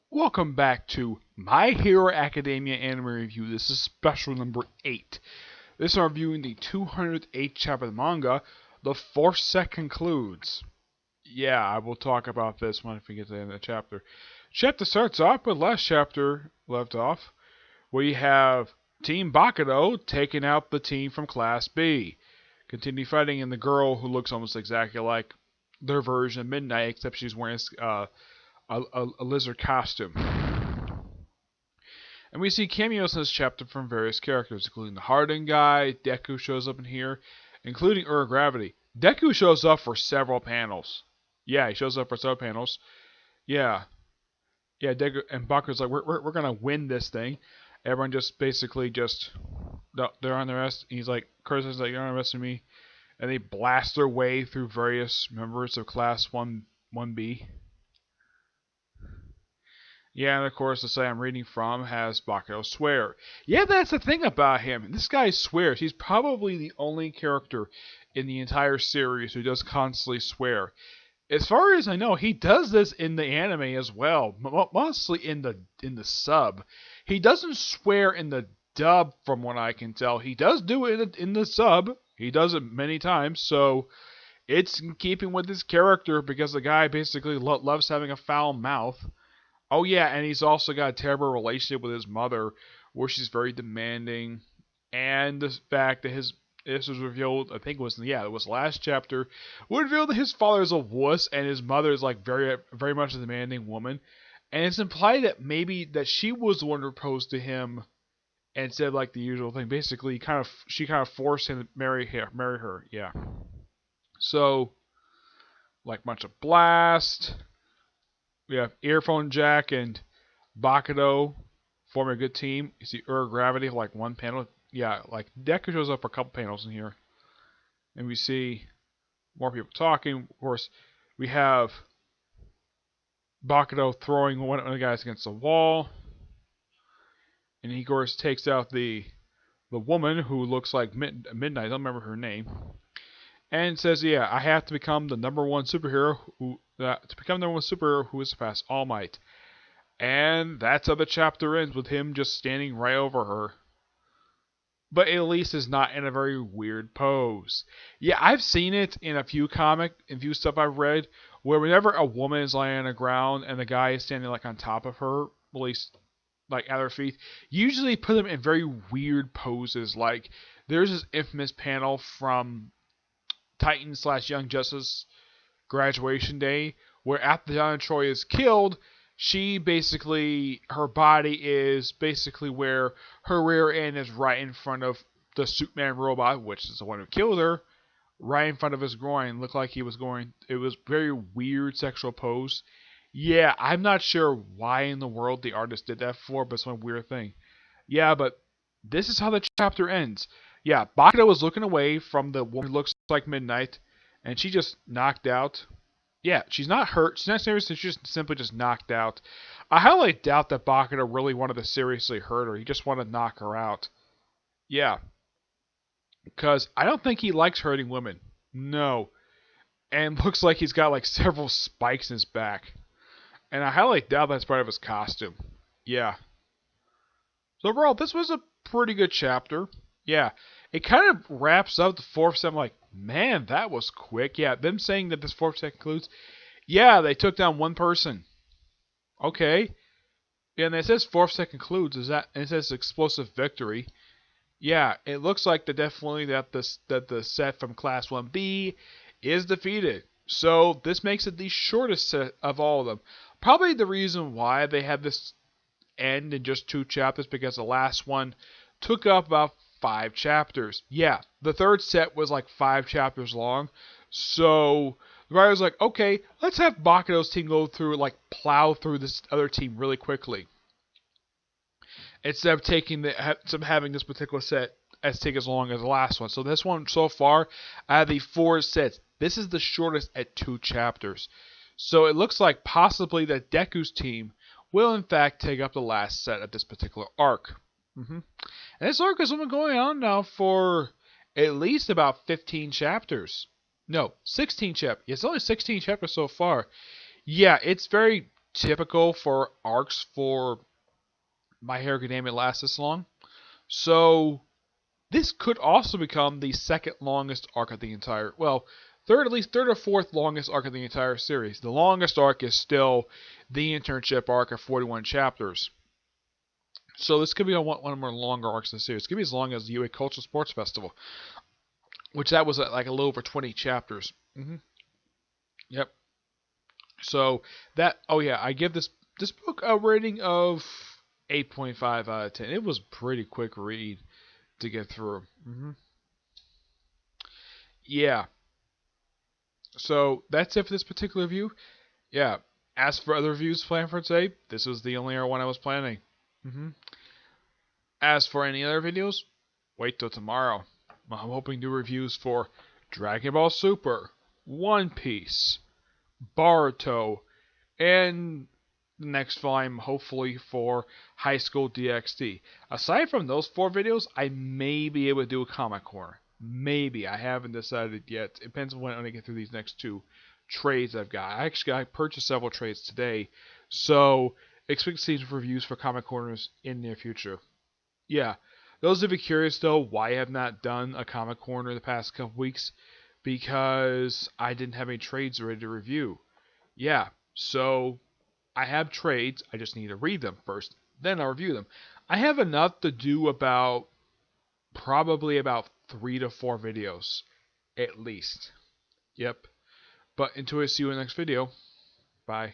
Welcome back to My Hero Academia Anime Review. This is special number 8. This is reviewing the 208th chapter of the manga, The Fourth Set Concludes. Yeah, I will talk about this when we get to the end of the chapter. Chapter starts off with last chapter left off, where you have Team Bakudo taking out the team from Class B. Continue fighting, and the girl who looks almost exactly like their version of Midnight, except she's wearing a lizard costume. And we see cameos in this chapter from various characters, including the Harden guy. Deku shows up in here, including Gravity. Deku shows up for several panels. Yeah, he shows up for several panels. Yeah, Deku and Baku's like, we're gonna win this thing. Everyone just basically they're on the rest. He's like, Kurta's like, you're on the rest of me, and they blast their way through various members of Class 1B. Yeah, and of course, the site I'm reading from has Bakugo swear. Yeah, that's the thing about him. This guy swears. He's probably the only character in the entire series who does constantly swear. As far as I know, he does this in the anime as well, mostly in the sub. He doesn't swear in the dub, from what I can tell. He does do it in the sub. He does it many times, so it's in keeping with his character because the guy basically loves having a foul mouth. Oh yeah, and he's also got a terrible relationship with his mother, where she's very demanding, and the fact that this was revealed, I think it was last chapter, revealed that his father is a wuss and his mother is like very much a demanding woman, and it's implied that maybe that she was the one who proposed to him and said like the usual thing. Basically, she kind of forced him to marry her. Yeah. So, like much of Blast. We have Earphone Jack and Bakudo forming a good team. You see Gravity like one panel. Yeah, like Deku shows up for a couple panels in here. And we see more people talking. Of course, we have Bakudo throwing one of the guys against the wall. And he, of course, takes out the woman who looks like Midnight. I don't remember her name. And says, yeah, I have to become the number one superhero who is past All Might. And that's how the chapter ends, with him just standing right over her. But at least it's not in a very weird pose. Yeah, I've seen it in a few stuff I've read, where whenever a woman is lying on the ground and the guy is standing like on top of her, at least like at her feet, usually put them in very weird poses. Like there's this infamous panel from Titan/Young Justice Graduation Day, where after Donna Troy is killed, her body is basically where her rear end is right in front of the Superman robot, which is the one who killed her, right in front of his groin. Looked like it was very weird sexual pose. Yeah, I'm not sure why in the world the artist did that for, but it's one weird thing. Yeah, but this is how the chapter ends. Yeah, Bakudo was looking away from the woman who looks like Midnight, and she just knocked out. Yeah, she's not hurt. She's not serious. She's just simply just knocked out. I highly doubt that Bakudo really wanted to seriously hurt her. He just wanted to knock her out. Yeah, because I don't think he likes hurting women. No. And looks like he's got like several spikes in his back. And I highly doubt that's part of his costume. Yeah. So overall, this was a pretty good chapter. Yeah. It kind of wraps up the fourth set. I'm like, man, that was quick. Yeah, them saying that this fourth set concludes. Yeah, they took down one person. Okay. Yeah, and it says fourth set concludes. And it says explosive victory. Yeah, it looks like that the set from Class 1B is defeated. So this makes it the shortest set of all of them. Probably the reason why they had this end in just 2 chapters, because the last one took up about 5 chapters. Yeah, the third set was like 5 chapters long. So the writer was like, okay, let's have Bakudo's team plow through this other team really quickly, instead of having this particular set take as long as the last one. So this one so far, out of the 4 sets, this is the shortest at 2 chapters. So it looks like possibly that Deku's team will in fact take up the last set of this particular arc. And this arc has been going on now for at least about 15 chapters. No, 16 chapters. It's only 16 chapters so far. Yeah, it's very typical for arcs for My Hero Academia last this long. So this could also become the second longest arc of the entire, well, third or fourth longest arc of the entire series. The longest arc is still the internship arc of 41 chapters. So this could be one of the more longer arcs in the series. It could be as long as the UA Cultural Sports Festival, which that was like a little over 20 chapters. Yep. So that, oh yeah, I give this book a rating of 8.5 out of 10. It was a pretty quick read to get through. Yeah. So that's it for this particular review. Yeah. As for other reviews planned for today, this was the only one I was planning. As for any other videos, wait till tomorrow. I'm hoping to do reviews for Dragon Ball Super, One Piece, Boruto, and the next volume, hopefully, for High School DxD. Aside from those 4 videos, I may be able to do a comic corner. Maybe. I haven't decided yet. It depends on when I get through these next 2 trades I've got. I purchased several trades today, so expect to see some reviews for comic corners in the near future. Yeah. Those of you curious, though, why I have not done a comic corner the past couple weeks, because I didn't have any trades ready to review. Yeah, so I have trades, I just need to read them first, then I'll review them. I have enough to do probably about 3 to 4 videos, at least. Yep. But until I see you in the next video, bye.